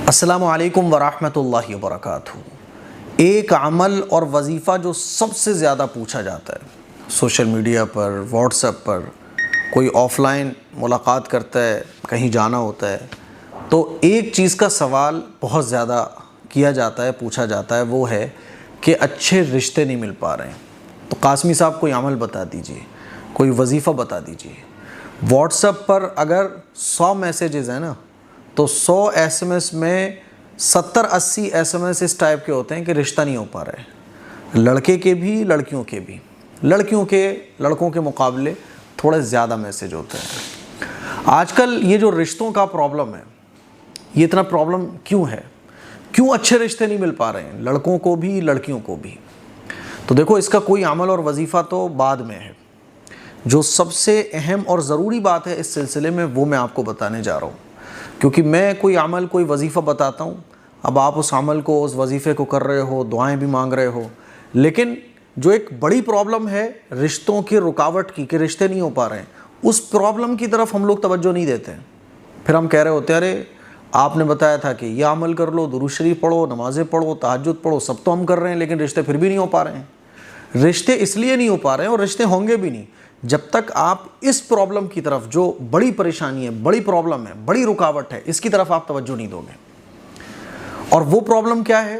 السلام علیکم ورحمۃ اللہ وبرکاتہ۔ ایک عمل اور وظیفہ جو سب سے زیادہ پوچھا جاتا ہے سوشل میڈیا پر، واٹس ایپ پر، کوئی آف لائن ملاقات کرتا ہے، کہیں جانا ہوتا ہے تو ایک چیز کا سوال بہت زیادہ کیا جاتا ہے، پوچھا جاتا ہے، وہ ہے کہ اچھے رشتے نہیں مل پا رہے ہیں۔ تو قاسمی صاحب کوئی عمل بتا دیجئے، کوئی وظیفہ بتا دیجئے۔ واٹس ایپ پر اگر 100 میسیجز ہیں نا تو 100 ایس ایم ایس میں 70-80 ایس ایم ایس اس ٹائپ کے ہوتے ہیں کہ رشتہ نہیں ہو پا رہے، لڑکے کے بھی لڑکیوں کے بھی۔ لڑکیوں کے لڑکوں کے مقابلے تھوڑے زیادہ میسیج ہوتے ہیں۔ آج کل یہ جو رشتوں کا پرابلم ہے، یہ اتنا پرابلم کیوں ہے؟ کیوں اچھے رشتے نہیں مل پا رہے ہیں لڑکوں کو بھی لڑکیوں کو بھی؟ تو دیکھو، اس کا کوئی عمل اور وظیفہ تو بعد میں ہے۔ جو سب سے اہم اور ضروری بات ہے اس سلسلے میں وہ میں آپ کو بتانے جا رہا ہوں، کیونکہ میں کوئی عمل کوئی وظیفہ بتاتا ہوں، اب آپ اس عمل کو اس وظیفے کو کر رہے ہو، دعائیں بھی مانگ رہے ہو، لیکن جو ایک بڑی پرابلم ہے رشتوں کی رکاوٹ کی کہ رشتے نہیں ہو پا رہے ہیں، اس پرابلم کی طرف ہم لوگ توجہ نہیں دیتے ہیں۔ پھر ہم کہہ رہے ہوتے ہیں ارے آپ نے بتایا تھا کہ یہ عمل کر لو، درود شریف پڑھو، نمازیں پڑھو، تہجد پڑھو، سب تو ہم کر رہے ہیں لیکن رشتے پھر بھی نہیں ہو پا رہے ہیں۔ رشتے اس لیے نہیں ہو پا رہے ہیں اور رشتے ہوں گے بھی نہیں جب تک آپ اس پرابلم کی طرف، جو بڑی پریشانی ہے، بڑی پرابلم ہے، بڑی رکاوٹ ہے، اس کی طرف آپ توجہ نہیں دو گے۔ اور وہ پرابلم کیا ہے؟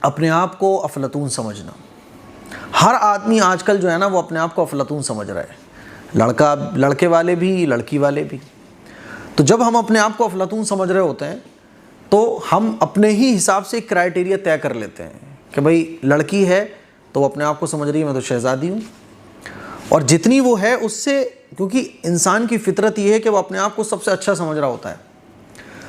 اپنے آپ کو افلاطون سمجھنا۔ ہر آدمی آج کل جو ہے نا وہ اپنے آپ کو افلاطون سمجھ رہا ہے، لڑکے والے بھی، لڑکی والے بھی۔ تو جب ہم اپنے آپ کو افلاطون سمجھ رہے ہوتے ہیں تو ہم اپنے ہی حساب سے ایک کرائٹیریا طے کر لیتے ہیں کہ بھئی لڑکی ہے تو وہ اپنے آپ کو سمجھ رہی ہے میں تو شہزادی ہوں، اور جتنی وہ ہے اس سے، کیونکہ انسان کی فطرت یہ ہے کہ وہ اپنے آپ کو سب سے اچھا سمجھ رہا ہوتا ہے،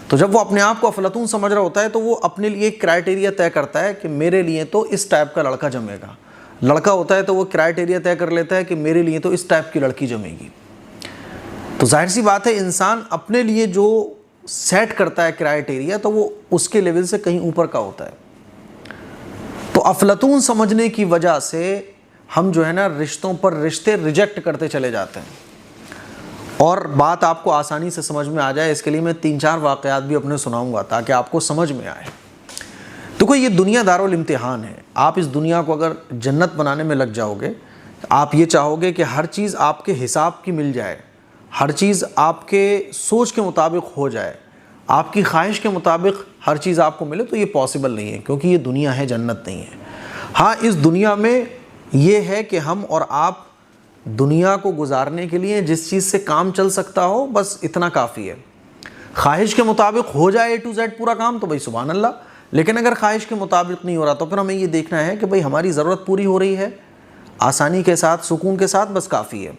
تو جب وہ اپنے آپ کو افلاطون سمجھ رہا ہوتا ہے تو وہ اپنے لیے ایک کرائٹیریا طے کرتا ہے کہ میرے لیے تو اس ٹائپ کا لڑکا جمے گا۔ لڑکا ہوتا ہے تو وہ کرائٹیریا طے کر لیتا ہے کہ میرے لیے تو اس ٹائپ کی لڑکی جمے گی۔ تو ظاہر سی بات ہے انسان اپنے لیے جو سیٹ کرتا ہے کرائٹیریا تو وہ اس کے لیول سے کہیں اوپر کا ہوتا ہے۔ تو افلاطون سمجھنے کی وجہ سے ہم جو ہے نا رشتوں پر رشتے ریجیکٹ کرتے چلے جاتے ہیں۔ اور بات آپ کو آسانی سے سمجھ میں آ جائے اس کے لیے میں 3-4 واقعات بھی اپنے سناؤں گا تاکہ آپ کو سمجھ میں آئے۔ تو کوئی یہ دنیا دارالامتحان ہے، آپ اس دنیا کو اگر جنت بنانے میں لگ جاؤ گے، آپ یہ چاہو گے کہ ہر چیز آپ کے حساب کی مل جائے، ہر چیز آپ کے سوچ کے مطابق ہو جائے، آپ کی خواہش کے مطابق ہر چیز آپ کو ملے، تو یہ پاسبل نہیں ہے، کیونکہ یہ دنیا ہے، جنت نہیں ہے۔ ہاں، اس دنیا میں یہ ہے کہ ہم اور آپ دنیا کو گزارنے کے لیے جس چیز سے کام چل سکتا ہو بس اتنا کافی ہے۔ خواہش کے مطابق ہو جائے A to Z پورا کام تو بھائی سبحان اللہ، لیکن اگر خواہش کے مطابق نہیں ہو رہا تو پھر ہمیں یہ دیکھنا ہے کہ بھائی ہماری ضرورت پوری ہو رہی ہے آسانی کے ساتھ، سکون کے ساتھ، بس کافی ہے۔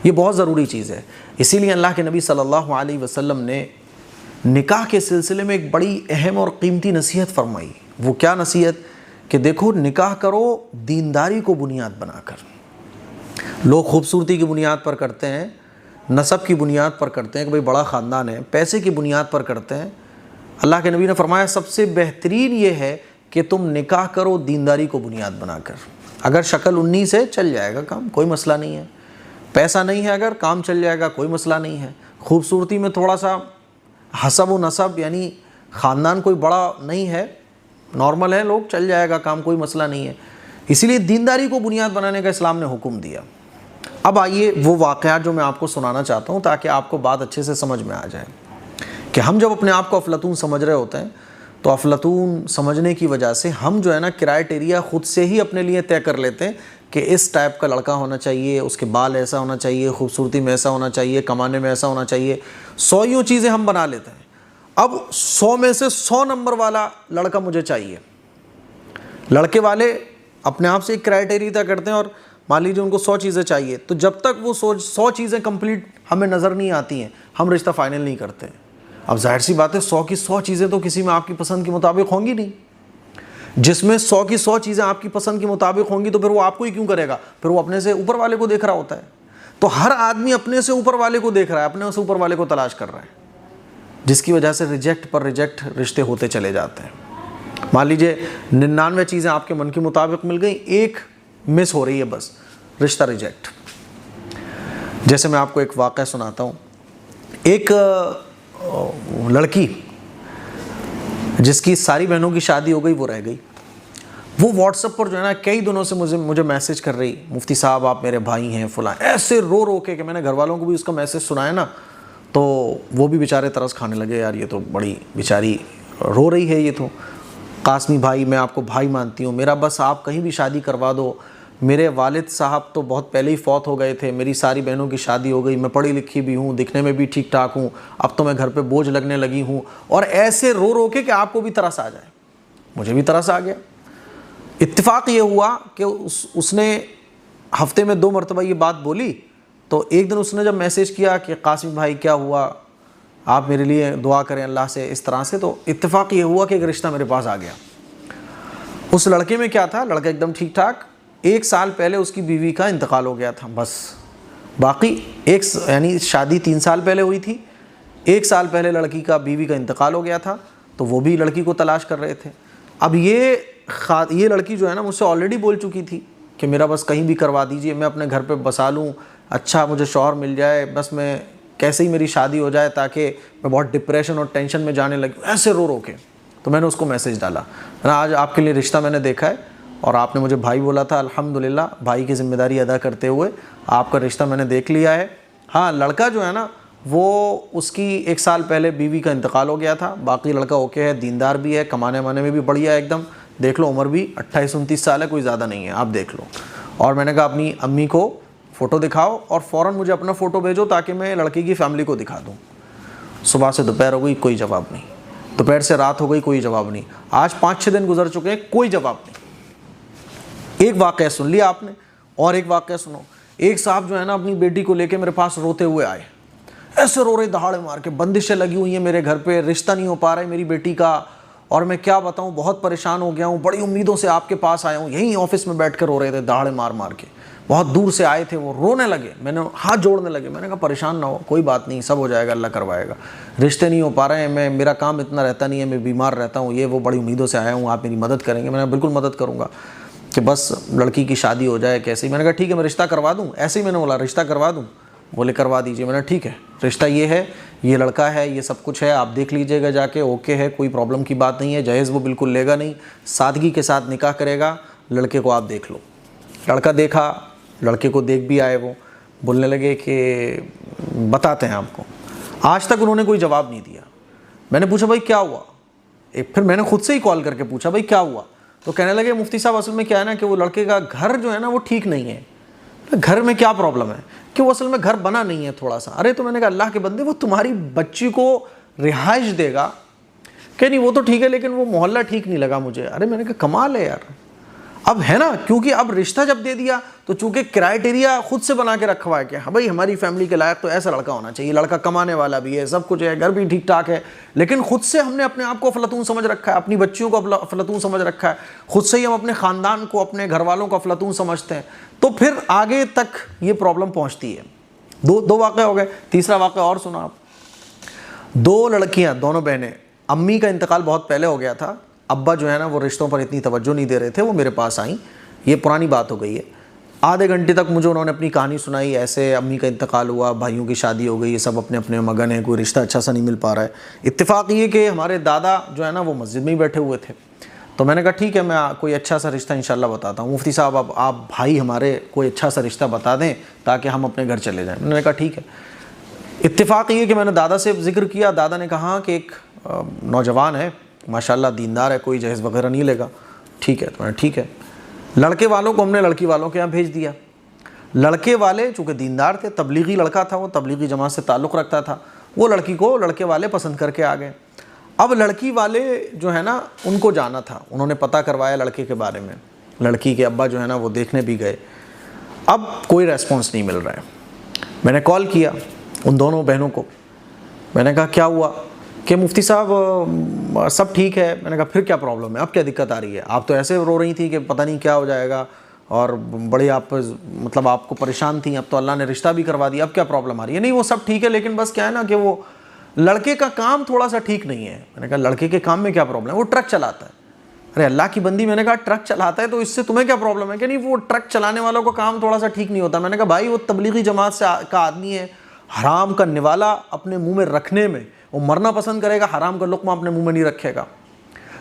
یہ بہت ضروری چیز ہے۔ اسی لیے اللہ کے نبی صلی اللہ علیہ وسلم نے نکاح کے سلسلے میں ایک بڑی اہم اور قیمتی نصیحت فرمائی۔ وہ کیا نصیحت؟ کہ دیکھو، نکاح کرو دینداری کو بنیاد بنا کر۔ لوگ خوبصورتی کی بنیاد پر کرتے ہیں، نسب کی بنیاد پر کرتے ہیں کہ بھئی بڑا خاندان ہے، پیسے کی بنیاد پر کرتے ہیں۔ اللہ کے نبی نے فرمایا سب سے بہترین یہ ہے کہ تم نکاح کرو دینداری کو بنیاد بنا کر۔ اگر شکل 19 ہے چل جائے گا کام، کوئی مسئلہ نہیں ہے۔ پیسہ نہیں ہے اگر، کام چل جائے گا، کوئی مسئلہ نہیں ہے۔ خوبصورتی میں تھوڑا سا حسب و نسب یعنی خاندان کوئی بڑا نہیں ہے، نارمل ہے لوگ، چل جائے گا کام، کوئی مسئلہ نہیں ہے۔ اسی لیے دینداری کو بنیاد بنانے کا اسلام نے حکم دیا۔ اب آئیے وہ واقعات جو میں آپ کو سنانا چاہتا ہوں تاکہ آپ کو بات اچھے سے سمجھ میں آ جائے کہ ہم جب اپنے آپ کو افلاطون سمجھ رہے ہوتے ہیں تو افلاطون سمجھنے کی وجہ سے ہم جو ہے نا کرائٹیریا خود سے ہی اپنے لیے طے کر لیتے ہیں کہ اس ٹائپ کا لڑکا ہونا چاہیے، اس کے بال ایسا ہونا چاہیے، خوبصورتی میں ایسا ہونا چاہیے، کمانے میں ایسا ہونا چاہیے، 100 یوں چیزیں ہم بنا لیتے ہیں۔ اب 100 میں سے 100 نمبر والا لڑکا مجھے چاہیے۔ لڑکے والے اپنے آپ سے ایک کرائٹیریا طے کرتے ہیں اور مان لیجیے ان کو 100 چیزیں چاہیے، تو جب تک وہ 100 چیزیں کمپلیٹ ہمیں نظر نہیں آتی ہیں ہم رشتہ فائنل نہیں کرتے۔ اب ظاہر سی بات ہے 100 کی 100 چیزیں تو کسی میں آپ کی پسند کے مطابق ہوں گی نہیں۔ جس میں 100 کی 100 چیزیں آپ کی پسند کے مطابق ہوں گی تو پھر وہ آپ کو ہی کیوں کرے گا؟ پھر وہ اپنے سے اوپر والے کو دیکھ رہا ہوتا ہے۔ تو ہر آدمی اپنے سے اوپر والے کو دیکھ رہا ہے، اپنے سے اوپر والے کو تلاش کر رہا ہے، جس کی وجہ سے ریجیکٹ پر ریجیکٹ رشتے ہوتے چلے جاتے ہیں۔ مان لیجئے 99 چیزیں آپ کے من کے مطابق مل گئیں، ایک مس ہو رہی ہے، بس رشتہ ریجیکٹ۔ جیسے میں آپ کو ایک واقعہ سناتا ہوں۔ ایک لڑکی جس کی ساری بہنوں کی شادی ہو گئی وہ رہ گئی. وہ واٹس ایپ پر جو ہے نا کئی دنوں سے مجھے میسیج کر رہی, مفتی صاحب آپ میرے بھائی ہیں فلاں, ایسے رو رو کے کہ میں نے گھر والوں کو بھی اس کا میسیج سنایا نا تو وہ بھی بیچارے ترس کھانے لگے, یار یہ تو بڑی بیچاری رو رہی ہے. یہ تو قاسمی بھائی, میں آپ کو بھائی مانتی ہوں, میرا بس آپ کہیں بھی شادی کروا دو. میرے والد صاحب تو بہت پہلے ہی فوت ہو گئے تھے, میری ساری بہنوں کی شادی ہو گئی, میں پڑھی لکھی بھی ہوں, دکھنے میں بھی ٹھیک ٹھاک ہوں, اب تو میں گھر پہ بوجھ لگنے لگی ہوں. اور ایسے رو رو کے کہ آپ کو بھی ترس آ جائے. مجھے بھی ترس آ گیا. اتفاق یہ ہوا کہ اس نے ہفتے میں 2 مرتبہ یہ بات بولی. تو ایک دن اس نے جب میسیج کیا کہ قاسم بھائی کیا ہوا, آپ میرے لیے دعا کریں اللہ سے, اس طرح سے, تو اتفاق یہ ہوا کہ ایک رشتہ میرے پاس آ گیا. اس لڑکے میں کیا تھا, لڑکا ایک دم ٹھیک ٹھاک, 1 سال پہلے اس کی بیوی کا انتقال ہو گیا تھا بس. باقی یعنی شادی 3 سال پہلے ہوئی تھی, 1 سال پہلے لڑکی کا بیوی کا انتقال ہو گیا تھا, تو وہ بھی لڑکی کو تلاش کر رہے تھے. اب یہ لڑکی جو ہے نا مجھ سے آلریڈی بول چکی تھی کہ میرا بس کہیں بھی کروا دیجئے, میں اپنے گھر پہ بسا لوں, اچھا مجھے شوہر مل جائے, بس میں کیسے ہی میری شادی ہو جائے تاکہ میں بہت ڈپریشن اور ٹینشن میں جانے لگی, ایسے رو رو کے. تو میں نے اس کو میسیج ڈالا, آج آپ کے لیے رشتہ میں نے دیکھا ہے اور آپ نے مجھے بھائی بولا تھا, الحمدللہ بھائی کی ذمہ داری ادا کرتے ہوئے آپ کا رشتہ میں نے دیکھ لیا ہے. ہاں لڑکا جو ہے نا وہ اس کی 1 سال پہلے بیوی کا انتقال ہو گیا تھا, باقی لڑکا اوکے ہے, دیندار بھی ہے, کمانے مانے میں بھی بڑھیا ہے ایک دم. دیکھ لو عمر بھی 28-29 سال ہے, کوئی زیادہ نہیں ہے, آپ دیکھ لو. اور میں نے کہا اپنی امی کو فوٹو دکھاؤ اور فوراً مجھے اپنا فوٹو بھیجو تاکہ میں لڑکی کی فیملی کو دکھا دوں. صبح سے دوپہر ہو گئی, کوئی جواب نہیں. دوپہر سے رات ہو گئی, کوئی جواب نہیں. آج 5-6 دن گزر چکے ہیں, کوئی جواب نہیں. ایک واقعہ سن لیا آپ نے, اور ایک واقعہ سنو. ایک صاحب جو ہے نا اپنی بیٹی کو لے کے میرے پاس روتے ہوئے آئے, ایسے رو رہے دہاڑے مار کے, بندشیں لگی ہوئی ہیں میرے گھر پہ, رشتہ نہیں ہو پا رہا ہے میری بیٹی کا, اور میں کیا بتاؤں بہت پریشان ہو گیا ہوں, بڑی امیدوں سے آپ کے پاس آیا ہوں. یہیں آفس میں بیٹھ کر رو رہے تھے دہاڑے مار مار کے, بہت دور سے آئے تھے, وہ رونے لگے. میں نے ہاتھ جوڑنے لگے, میں نے کہا پریشان نہ ہو, کوئی بات نہیں, سب ہو جائے گا, اللہ کروائے گا. رشتے نہیں ہو پا رہے ہیں, میرا کام اتنا رہتا نہیں ہے, میں بیمار رہتا ہوں, یہ وہ, بڑی امیدوں سے آیا ہوں, آپ میری مدد کریں گے. میں نے بالکل مدد کروں گا کہ بس لڑکی کی شادی ہو جائے کیسے ہی. میں نے کہا ٹھیک ہے میں رشتہ کروا دوں, ایسے ہی میں نے بولا رشتہ کروا دوں. بولے کروا دیجئے. میں نے ٹھیک ہے, رشتہ یہ ہے, یہ لڑکا ہے, یہ سب کچھ ہے, آپ دیکھ لیجئے گا جا کے, اوکے ہے, کوئی پرابلم کی بات نہیں ہے, جہیز وہ بالکل لے گا نہیں, سادگی کے ساتھ نکاح کرے گا, لڑکے کو آپ دیکھ لو. لڑکا دیکھا, لڑکے کو دیکھ بھی آئے, وہ بولنے لگے کہ بتاتے ہیں آپ کو. آج تک انہوں نے کوئی جواب نہیں دیا. میں نے پوچھا بھائی کیا ہوا, پھر میں نے خود سے ہی کال کر کے پوچھا بھائی کیا ہوا. تو کہنے لگے مفتی صاحب اصل میں کیا ہے نا کہ وہ لڑکے کا گھر جو ہے نا وہ ٹھیک نہیں ہے. گھر میں کیا پرابلم ہے کہ وہ اصل میں گھر بنا نہیں ہے تھوڑا سا. ارے تو میں نے کہا اللہ کے بندے, وہ تمہاری بچی کو رہائش دے گا کہ نہیں, وہ تو ٹھیک ہے لیکن وہ محلہ ٹھیک نہیں لگا مجھے. ارے میں نے کہا کمال ہے یار. اب ہے نا, کیونکہ اب رشتہ جب دے دیا تو چونکہ کرائٹیریا خود سے بنا کے رکھا ہوا ہے کہ ہاں بھائی ہماری فیملی کے لائق تو ایسا لڑکا ہونا چاہیے, لڑکا کمانے والا بھی ہے, سب کچھ ہے, گھر بھی ٹھیک ٹھاک ہے, لیکن خود سے ہم نے اپنے آپ کو افلاطون سمجھ رکھا ہے, اپنی بچیوں کو افلاطون سمجھ رکھا ہے, خود سے ہی ہم اپنے خاندان کو, اپنے گھر والوں کو افلاطون سمجھتے ہیں. تو پھر آگے تک یہ پرابلم پہنچتی ہے. دو واقعہ ہو گئے, تیسرا واقعہ اور سنا آپ. 2 لڑکیاں, دونوں بہنیں, امی کا انتقال بہت پہلے ہو گیا تھا, ابا جو ہے نا وہ رشتوں پر اتنی توجہ نہیں دے رہے تھے, وہ میرے پاس آئیں. یہ پرانی بات ہو گئی ہے. آدھے گھنٹے تک مجھے انہوں نے اپنی کہانی سنائی, ایسے امی کا انتقال ہوا, بھائیوں کی شادی ہو گئی, یہ سب اپنے اپنے مگن ہیں, کوئی رشتہ اچھا سا نہیں مل پا رہا ہے. اتفاق یہ کہ ہمارے دادا جو ہے نا وہ مسجد میں ہی بیٹھے ہوئے تھے. تو میں نے کہا ٹھیک ہے میں کوئی اچھا سا رشتہ انشاءاللہ بتاتا ہوں, مفتی صاحب اب آپ بھائی ہمارے کوئی اچھا سا رشتہ بتا دیں تاکہ ہم اپنے گھر چلے جائیں. میں نے کہا ٹھیک ہے. اتفاق یہ کہ میں نے دادا سے ذکر کیا, دادا نے کہا کہ ایک نوجوان ہے ماشاءاللہ, دیندار ہے, کوئی جہیز وغیرہ نہیں لے گا. ٹھیک ہے. تو میں نے ٹھیک ہے. لڑکے والوں کو ہم نے لڑکی والوں کے یہاں بھیج دیا. لڑکے والے چونکہ دیندار تھے, تبلیغی لڑکا تھا, وہ تبلیغی جماعت سے تعلق رکھتا تھا, وہ لڑکی کو لڑکے والے پسند کر کے آ گئے. اب لڑکی والے جو ہے نا ان کو جانا تھا, انہوں نے پتہ کروایا لڑکے کے بارے میں, لڑکی کے ابا جو ہے نا وہ دیکھنے بھی گئے. اب کوئی ریسپانس نہیں مل رہا ہے. میں نے کال کیا ان دونوں بہنوں کو, میں نے کہا کیا ہوا, کہ مفتی صاحب سب ٹھیک ہے. میں نے کہا پھر کیا پرابلم ہے, اب کیا دقت آ رہی ہے, آپ تو ایسے رو رہی تھی کہ پتہ نہیں کیا ہو جائے گا اور بڑی آپ مطلب آپ کو پریشان تھیں, اب تو اللہ نے رشتہ بھی کروا دیا, اب کیا پرابلم آ رہی ہے. نہیں وہ سب ٹھیک ہے لیکن بس کیا ہے نا کہ وہ لڑکے کا کام تھوڑا سا ٹھیک نہیں ہے. میں نے کہا لڑکے کے کام میں کیا پرابلم ہے, وہ ٹرک چلاتا ہے. ارے اللہ کی بندی, میں نے کہا ٹرک چلاتا ہے تو اس سے تمہیں کیا پرابلم ہے, کہ نہیں وہ ٹرک چلانے والوں کا کام تھوڑا سا ٹھیک نہیں ہوتا. میں نے کہا بھائی وہ تبلیغی جماعت سے کا آدمی ہے, حرام کا نوالا اپنے منہ میں رکھنے میں وہ مرنا پسند کرے گا, حرام کا لقمہ اپنے منہ میں نہیں رکھے گا.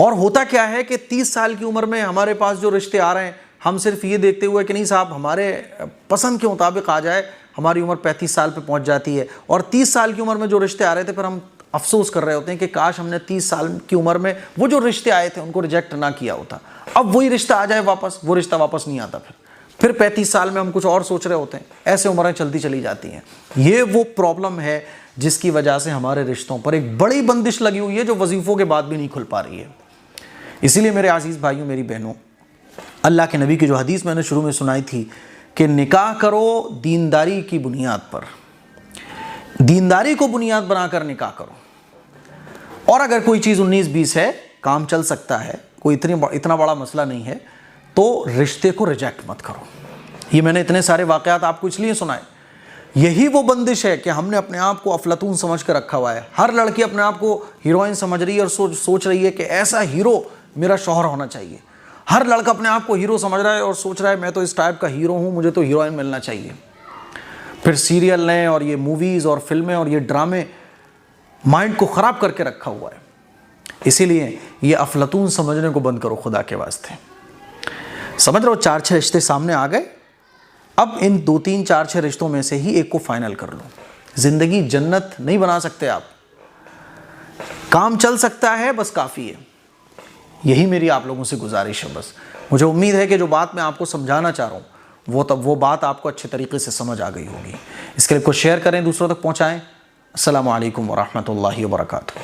اور ہوتا کیا ہے کہ 30 سال کی عمر میں ہمارے پاس جو رشتے آ رہے ہیں، ہم صرف یہ دیکھتے ہوئے کہ نہیں صاحب ہمارے پسند کے مطابق آ جائے، ہماری عمر 35 سال پہ پہنچ جاتی ہے، اور 30 سال کی عمر میں جو رشتے آ رہے تھے پھر ہم افسوس کر رہے ہوتے ہیں کہ کاش ہم نے 30 سال کی عمر میں وہ جو رشتے آئے تھے ان کو ریجیکٹ نہ کیا ہوتا. اب وہی رشتہ آ جائے واپس، وہ رشتہ واپس نہیں آتا. پھر 35 سال میں ہم کچھ اور سوچ رہے ہوتے ہیں. ایسے عمریں چلتی چلی جاتی ہیں. یہ وہ پرابلم ہے جس کی وجہ سے ہمارے رشتوں پر ایک بڑی بندش لگی ہوئی ہے جو وظیفوں کے بعد بھی نہیں کھل پا رہی ہے. اسی لیے میرے عزیز بھائیوں، میری بہنوں، اللہ کے نبی کی جو حدیث میں نے شروع میں سنائی تھی کہ نکاح کرو دینداری کی بنیاد پر، دینداری کو بنیاد بنا کر نکاح کرو. اور اگر کوئی چیز 19-20 ہے، کام چل سکتا ہے، کوئی اتنا بڑا مسئلہ نہیں ہے، تو رشتے کو ریجیکٹ مت کرو. یہ میں نے اتنے سارے واقعات آپ کو اس لیے سنائے. یہی وہ بندش ہے کہ ہم نے اپنے آپ کو افلاطون سمجھ کر رکھا ہوا ہے. ہر لڑکی اپنے آپ کو ہیروئن سمجھ رہی ہے اور سوچ رہی ہے کہ ایسا ہیرو میرا شوہر ہونا چاہیے. ہر لڑکا اپنے آپ کو ہیرو سمجھ رہا ہے اور سوچ رہا ہے میں تو اس ٹائپ کا ہیرو ہوں، مجھے تو ہیروئن ملنا چاہیے. پھر سیریل نے اور یہ موویز اور فلمیں اور یہ ڈرامے مائنڈ کو خراب کر کے رکھا ہوا ہے. اسی لیے یہ افلاطون سمجھنے کو بند کرو خدا کے واسطے. سمجھ رہو 4-6 رشتے سامنے آ گئے، اب ان 2-3 4-6 رشتوں میں سے ہی ایک کو فائنل کر لو. زندگی جنت نہیں بنا سکتے آپ، کام چل سکتا ہے بس کافی ہے. یہی میری آپ لوگوں سے گزارش ہے. بس مجھے امید ہے کہ جو بات میں آپ کو سمجھانا چاہ رہا ہوں وہ بات آپ کو اچھے طریقے سے سمجھ آ گئی ہوگی. اس کلپ کو شیئر کریں، دوسروں تک پہنچائیں. السلام علیکم ورحمۃ اللہ وبرکاتہ.